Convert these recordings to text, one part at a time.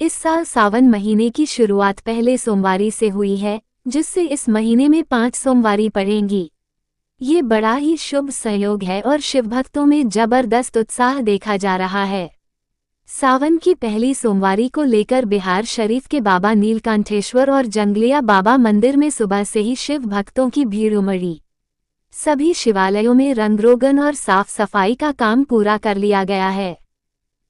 इस साल सावन महीने की शुरुआत पहले सोमवारी से हुई है, जिससे इस महीने में 5 सोमवारी पड़ेंगी। ये बड़ा ही शुभ संयोग है और शिव भक्तों में जबरदस्त उत्साह देखा जा रहा है। सावन की पहली सोमवारी को लेकर बिहार शरीफ के बाबा नीलकंठेश्वर और जंगलिया बाबा मंदिर में सुबह से ही शिव भक्तों की भीड़ उमड़ी। सभी शिवालयों में रंगरोगन और साफ सफाई का काम पूरा कर लिया गया है।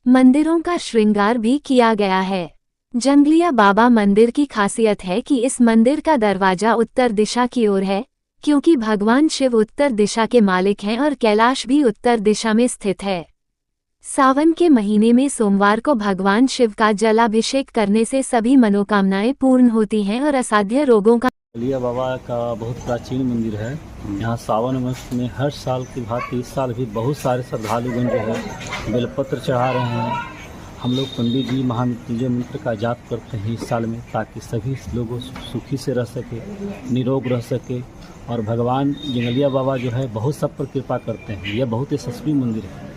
मंदिरों का श्रृंगार भी किया गया है। जंगलिया बाबा मंदिर की खासियत है कि इस मंदिर का दरवाजा उत्तर दिशा की ओर है, क्योंकि भगवान शिव उत्तर दिशा के मालिक हैं और कैलाश भी उत्तर दिशा में स्थित है। सावन के महीने में सोमवार को भगवान शिव का जलाभिषेक करने से सभी मनोकामनाएं पूर्ण होती हैं और असाध्य रोगों का। जंगलिया बाबा का बहुत प्राचीन मंदिर है। यहाँ सावन मास में हर साल की भांति इस साल भी बहुत सारे श्रद्धालुगण जो है बेलपत्र चढ़ा रहे हैं। हम लोग पंडित जी महामृत्युंजय मंत्र का जाप करते हैं इस साल में, ताकि सभी लोगों सुखी से रह सके, निरोग रह सके। और भगवान जंगलिया बाबा जो है बहुत सब पर कृपा करते हैं। यह बहुत यशस्वी मंदिर है।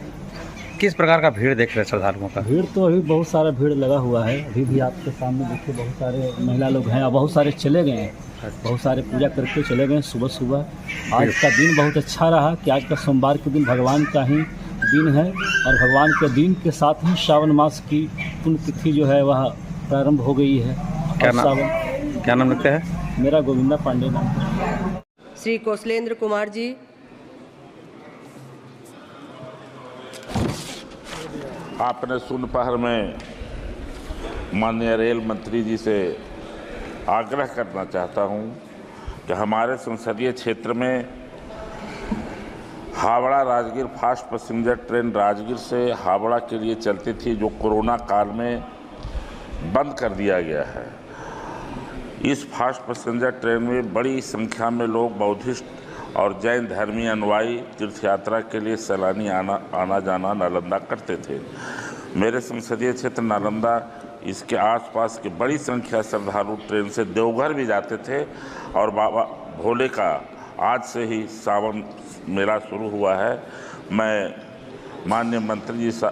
किस प्रकार का भीड़ देख रहे हैं श्रद्धालुओं का? भीड़ तो अभी बहुत सारा भीड़ लगा हुआ है। अभी भी आपके सामने देखिए बहुत सारे महिला लोग हैं और बहुत सारे चले गए हैं। बहुत सारे पूजा करके चले गए सुबह सुबह। आज का दिन बहुत अच्छा रहा कि आज का सोमवार के दिन भगवान का ही दिन है और भगवान के दिन के साथ ही श्रावण मास की पुण्यतिथि जो है वह प्रारंभ हो गई है। क्या नाम रखते हैं? मेरा गोविंदा पांडे नाम है। श्री कौशलेंद्र कुमार जी। आपने सुनपहर में माननीय रेल मंत्री जी से आग्रह करना चाहता हूं कि हमारे संसदीय क्षेत्र में Howrah Rajgir fast passenger train Rajgir से हावड़ा के लिए चलती थी, जो कोरोना काल में बंद कर दिया गया है। इस फास्ट पैसेंजर ट्रेन में बड़ी संख्या में लोग बौद्धिस्ट और जैन धर्मी अनुयायी तीर्थ यात्रा के लिए सैलानी आना जाना नालंदा करते थे। मेरे संसदीय क्षेत्र नालंदा, इसके आसपास की बड़ी संख्या श्रद्धालु ट्रेन से देवघर भी जाते थे। और बाबा भोले का आज से ही सावन मेला शुरू हुआ है। मैं माननीय मंत्री जी से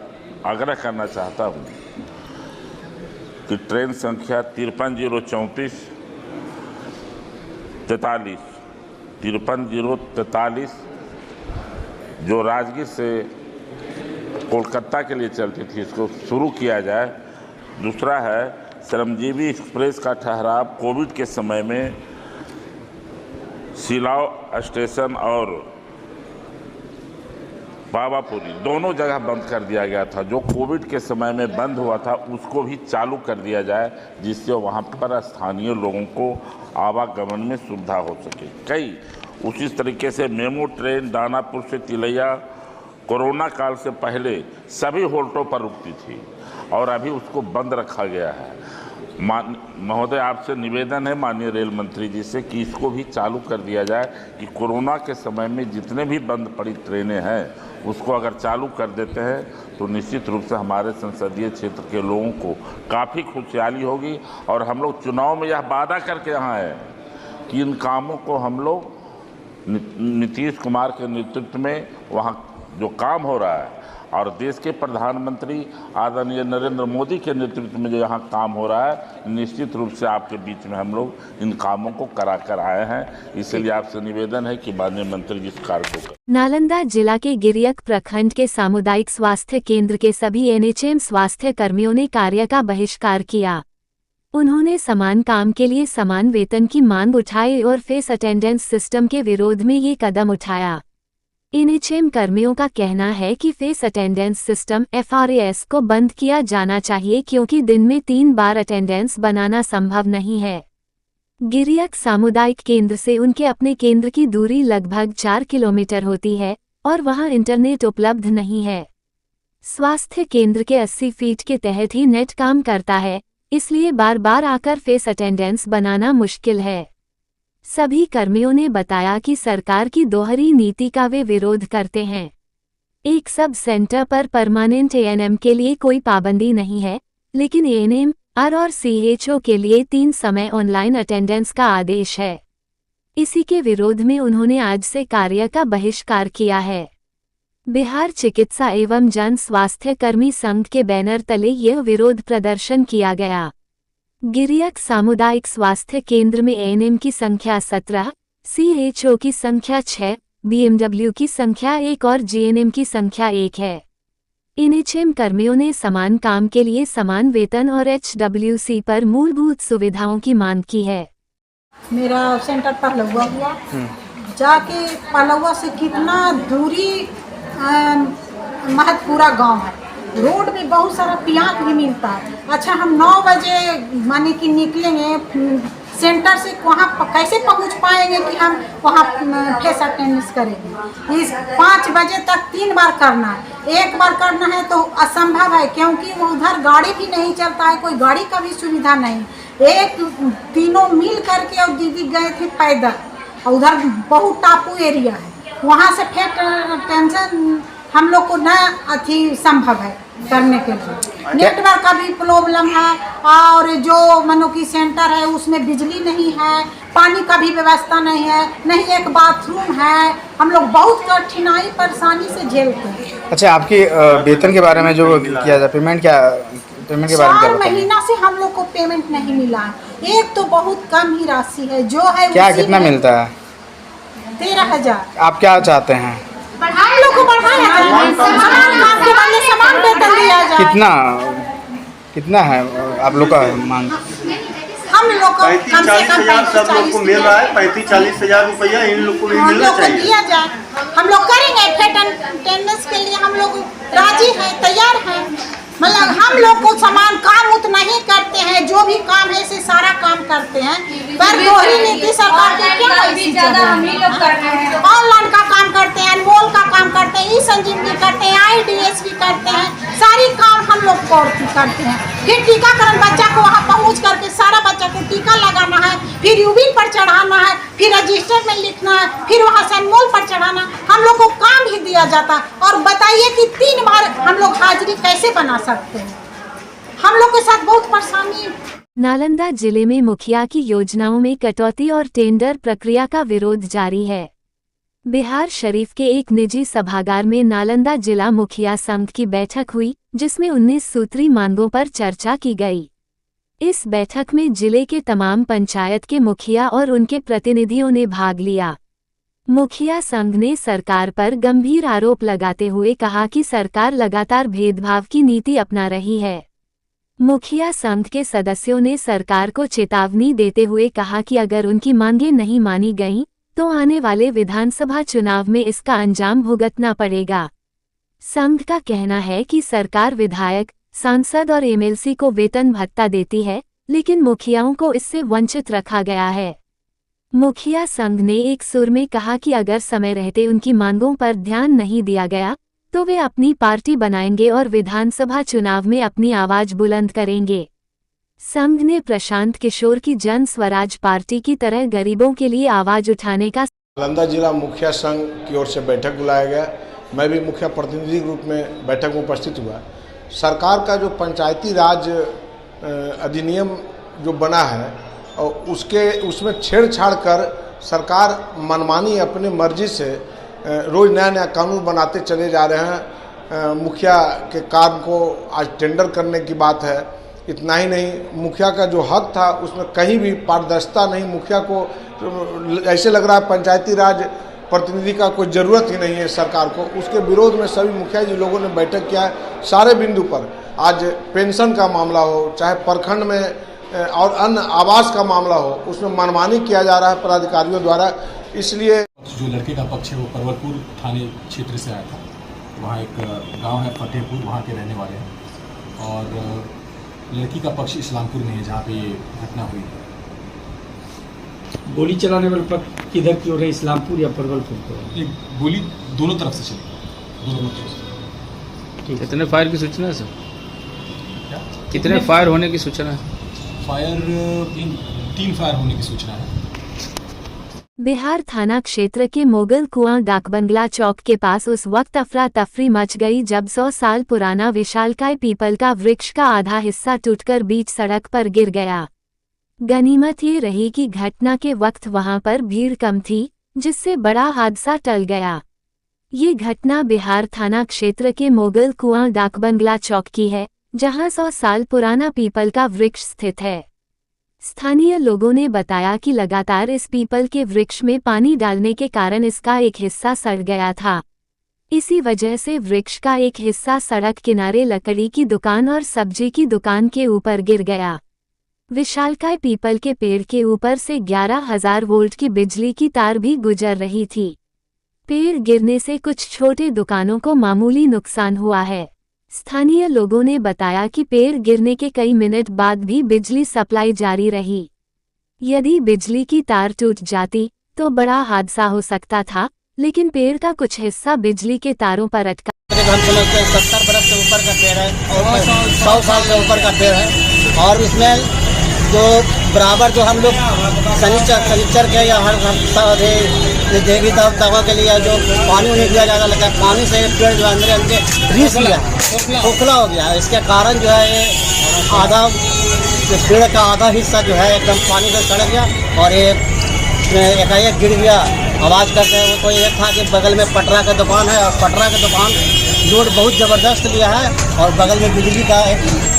आग्रह करना चाहता हूँ कि ट्रेन संख्या 53 043 जो राजगीर से कोलकाता के लिए चलती थी, इसको शुरू किया जाए। दूसरा है श्रमजीवी एक्सप्रेस का ठहराव कोविड के समय में सिलाव स्टेशन और बाबापुरी दोनों जगह बंद कर दिया गया था। जो कोविड के समय में बंद हुआ था उसको भी चालू कर दिया जाए, जिससे वहाँ पर स्थानीय लोगों को आवागमन में सुविधा हो सके। कई उसी तरीके से मेमो ट्रेन दानापुर से तिलैया कोरोना काल से पहले सभी होल्टों पर रुकती थी और अभी उसको बंद रखा गया है। महोदय, आपसे निवेदन है माननीय रेल मंत्री जी से कि इसको भी चालू कर दिया जाए कि कोरोना के समय में जितने भी बंद पड़ी ट्रेनें हैं उसको अगर चालू कर देते हैं तो निश्चित रूप से हमारे संसदीय क्षेत्र के लोगों को काफ़ी खुशहाली होगी। और हम लोग चुनाव में यह वादा करके यहाँ हैं कि इन कामों को हम लोग नीतीश कुमार के नेतृत्व में वहाँ जो काम हो रहा है और देश के प्रधानमंत्री आदरणीय नरेंद्र मोदी के नेतृत्व में जो यहाँ काम हो रहा है, निश्चित रूप से आपके बीच में हम लोग इन कामों को करा कर आए हैं। इसलिए आपसे निवेदन है कि माननीय मंत्री जी इस कार्य को करें। नालंदा जिला के गिरियक प्रखंड के सामुदायिक स्वास्थ्य केंद्र के सभी एनएचएम स्वास्थ्य कर्मियों ने कार्य का बहिष्कार किया। उन्होंने समान काम के लिए समान वेतन की मांग उठाई और फेस अटेंडेंस सिस्टम के विरोध में ये कदम उठाया। एनएचएम कर्मियों का कहना है कि फेस अटेंडेंस सिस्टम FRAS को बंद किया जाना चाहिए, क्योंकि दिन में 3 बार अटेंडेंस बनाना संभव नहीं है। गिरियक सामुदायिक केंद्र से उनके अपने केंद्र की दूरी लगभग 4 किलोमीटर होती है और वहां इंटरनेट उपलब्ध नहीं है। स्वास्थ्य केंद्र के 80 फीट के तहत ही नेट काम करता है, इसलिए बार बार आकर फेस अटेंडेंस बनाना मुश्किल है। सभी कर्मियों ने बताया कि सरकार की दोहरी नीति का वे विरोध करते हैं। एक सब सेंटर पर परमानेंट ANM के लिए कोई पाबंदी नहीं है, लेकिन ANM, R और CHO के लिए 3 समय ऑनलाइन अटेंडेंस का आदेश है। इसी के विरोध में उन्होंने आज से कार्य का बहिष्कार किया है। बिहार चिकित्सा एवं जन स्वास्थ्य कर्मी संघ के बैनर तले यह विरोध प्रदर्शन किया गया। गिरियक सामुदायिक स्वास्थ्य केंद्र में एएनएम की संख्या 17, सीएचओ की संख्या 6, बीएमडब्ल्यू की संख्या 1 और जीएनएम की संख्या 1 है। एनएचएम कर्मियों ने समान काम के लिए समान वेतन और एचडब्ल्यूसी पर मूलभूत सुविधाओं की मांग की है। मेरा सेंटर पहलौआ हुआ, जाके पहलौआ से कितना दूरी महतपुरा गांव है। रोड में बहुत सारा पियाक भी मिलता है। अच्छा, हम 9 बजे माने कि निकलेंगे सेंटर से, वहाँ कैसे पहुँच पाएंगे कि हम वहाँ फेस अटेंडेंस करेंगे। इस 5 बजे तक 3 बार करना है, एक बार करना है तो असंभव है, क्योंकि उधर गाड़ी भी नहीं चलता है, कोई गाड़ी का भी सुविधा नहीं। एक तीनों मिल करके और दीदी गए थे पैदल, और उधर बहुत टापू एरिया है, वहाँ से फिर टेंशन हम लोग को न अथी संभव है करने के लिए। नेटवर्क का भी प्रॉब्लम है, और जो मनो की सेंटर है उसमें बिजली नहीं है, पानी का भी व्यवस्था नहीं है, नहीं एक बाथरूम है। हम लोग बहुत कठिनाई परेशानी से झेलते हैं। अच्छा, आपकी वेतन के बारे में जो किया जाए, पेमेंट के बारे में 4 महीना से हम लोग को पेमेंट नहीं मिला। एक तो बहुत कम ही राशि है जो है। क्या कितना मिलता है? 13,000। आप क्या चाहते हैं? हम लोग को बढ़ाया जाए, समान काम के बदले समान वेतन दिया जाए। कितना है आप लोग का मांग? हम लोग को कम से कम 35-40 सब लोग को मिल रहा है। 35-40 हजार रुपया इन लोग को भी मिलना चाहिए। दिया जाए, हम लोग करेंगे। फेट अटेंडेंस के लिए हम लोग राजी हैं, तैयार हैं। मतलब हम लोग को समान काम उतना ही करते हैं, जो भी काम है से सारा काम करते हैं, पर दोहरी नीति सरकार की क्या ऑनलाइन का काम करते हैं, अनमोल का काम करते हैं, ई-संजीवनी करते हैं, IDS भी करते हैं, सारी काम हम लोग करते हैं। फिर टीकाकरण बच्चा को वहाँ पहुँच करके सारा बच्चा को टीका लगाना है, फिर यूबिन पर चढ़ाना है, फिर रजिस्टर में लिखना है, फिर वहाँ से अनमोल पर चढ़ाना। हम लोग को काम ही दिया जाता। और बताइए कि 3 बार हम लोग हाजिरी कैसे बना सकते हैं? हम लोग के साथ बहुत परेशानी। नालंदा जिले में मुखिया की योजनाओं में कटौती और टेंडर प्रक्रिया का विरोध जारी है। बिहार शरीफ के एक निजी सभागार में नालंदा जिला मुखिया संघ की बैठक हुई, जिसमें 19 सूत्री मांगों पर चर्चा की गई। इस बैठक में जिले के तमाम पंचायत के मुखिया और उनके प्रतिनिधियों ने भाग लिया। मुखिया संघ ने सरकार पर गंभीर आरोप लगाते हुए कहा कि सरकार लगातार भेदभाव की नीति अपना रही है। मुखिया संघ के सदस्यों ने सरकार को चेतावनी देते हुए कहा कि अगर उनकी मांगें नहीं मानी गईं, तो आने वाले विधानसभा चुनाव में इसका अंजाम भुगतना पड़ेगा। संघ का कहना है कि सरकार विधायक, सांसद और MLC को वेतन भत्ता देती है, लेकिन मुखियाओं को इससे वंचित रखा गया है। मुखिया संघ ने एक सुर में कहा कि अगर समय रहते उनकी मांगों पर ध्यान नहीं दिया गया, तो वे अपनी पार्टी बनाएंगे और विधानसभा चुनाव में अपनी आवाज बुलंद करेंगे। संघ ने प्रशांत किशोर की जन स्वराज पार्टी की तरह गरीबों के लिए आवाज उठाने का नालंदा जिला मुखिया संघ की ओर से बैठक बुलाया गया। मैं भी मुखिया प्रतिनिधि के रूप में बैठक में उपस्थित हुआ। सरकार का जो पंचायती राज अधिनियम जो बना है और उसमें छेड़छाड़ कर सरकार मनमानी अपनी मर्जी से रोज नया नया कानून बनाते चले जा रहे हैं। मुखिया के काम को आज टेंडर करने की बात है। इतना ही नहीं, मुखिया का जो हक था उसमें कहीं भी पारदर्शिता नहीं। मुखिया को ऐसे लग रहा है पंचायती राज प्रतिनिधि का कोई ज़रूरत ही नहीं है सरकार को। उसके विरोध में सभी मुखिया जी लोगों ने बैठक किया है। सारे बिंदु पर, आज पेंशन का मामला हो, चाहे प्रखंड में और अन्य आवास का मामला हो, उसमें मनमानी किया जा रहा है पदाधिकारियों द्वारा। इसलिए जो लड़के का पक्ष है वो परवलपुर थाने क्षेत्र से आया था। वहाँ एक गांव है फतेहपुर, वहाँ के रहने वाले हैं, और लड़की का पक्ष इस्लामपुर में है जहाँ पे ये घटना हुई है। गोली चलाने वाले पक्ष किधर की हो रही, इस्लामपुर या परवलपुर को? ये गोली दोनों तरफ से चली, दोनों तरफ से। कितने फायर की सूचना है सर? कितने फायर होने की सूचना है? फायर 3 फायर होने की सूचना है। बिहार थाना क्षेत्र के मोगल कुआं डाकबंगला चौक के पास उस वक्त अफरा तफरी मच गई जब 100 साल पुराना विशालकाय पीपल का वृक्ष का आधा हिस्सा टूटकर बीच सड़क पर गिर गया। गनीमत ये रही कि घटना के वक्त वहां पर भीड़ कम थी, जिससे बड़ा हादसा टल गया। ये घटना बिहार थाना क्षेत्र के मोगल कुआं डाकबंगला चौक की है, जहां 100 साल पुराना पीपल का वृक्ष स्थित है। स्थानीय लोगों ने बताया कि लगातार इस पीपल के वृक्ष में पानी डालने के कारण इसका एक हिस्सा सड़ गया था। इसी वजह से वृक्ष का एक हिस्सा सड़क किनारे लकड़ी की दुकान और सब्जी की दुकान के ऊपर गिर गया। विशालकाय पीपल के पेड़ के ऊपर से 11,000 वोल्ट की बिजली की तार भी गुजर रही थी। पेड़ गिरने से कुछ छोटे दुकानों को मामूली नुकसान हुआ है। स्थानीय लोगों ने बताया कि पेड़ गिरने के कई मिनट बाद भी बिजली सप्लाई जारी रही। यदि बिजली की तार टूट जाती तो बड़ा हादसा हो सकता था, लेकिन पेड़ का कुछ हिस्सा बिजली के तारों पर अटका। हम समझते हैं 70 बरस से ऊपर का पेड़ है और 100 साल से ऊपर का पेड़ है, और इसमें जो बराबर जो हम लोग शनिचर के या हर देवी देवताओं के लिए जो पानी उन्हें दिया जाता लगता है, पानी से पेड़ जो अंदर रीस लिया खोखला हो गया। इसके कारण जो है ये आधा पेड़ का आधा हिस्सा जो है एकदम पानी से सड़ गया और ये एकाएक गिर गया। आवाज़ करते हैं वो कोई एक था कि बगल में पटरा का दुकान है और पटरा का दुकान लोड बहुत ज़बरदस्त लिया है और बगल में बिजली का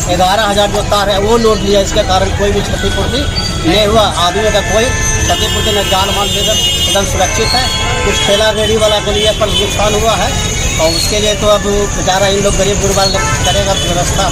11,000 जो तार है वो लोड लिया। इसके कारण कोई भी क्षतिपूर्ति नहीं हुआ, आदमी का कोई क्षतिपूर्ति नहीं, जान माल एकदम सुरक्षित है। कुछ ठेला रेडी वाला के लिए पर नुकसान हुआ है और उसके लिए तो अब बेचारा इन लोग गरीब गुरबा करेगा व्यवस्था।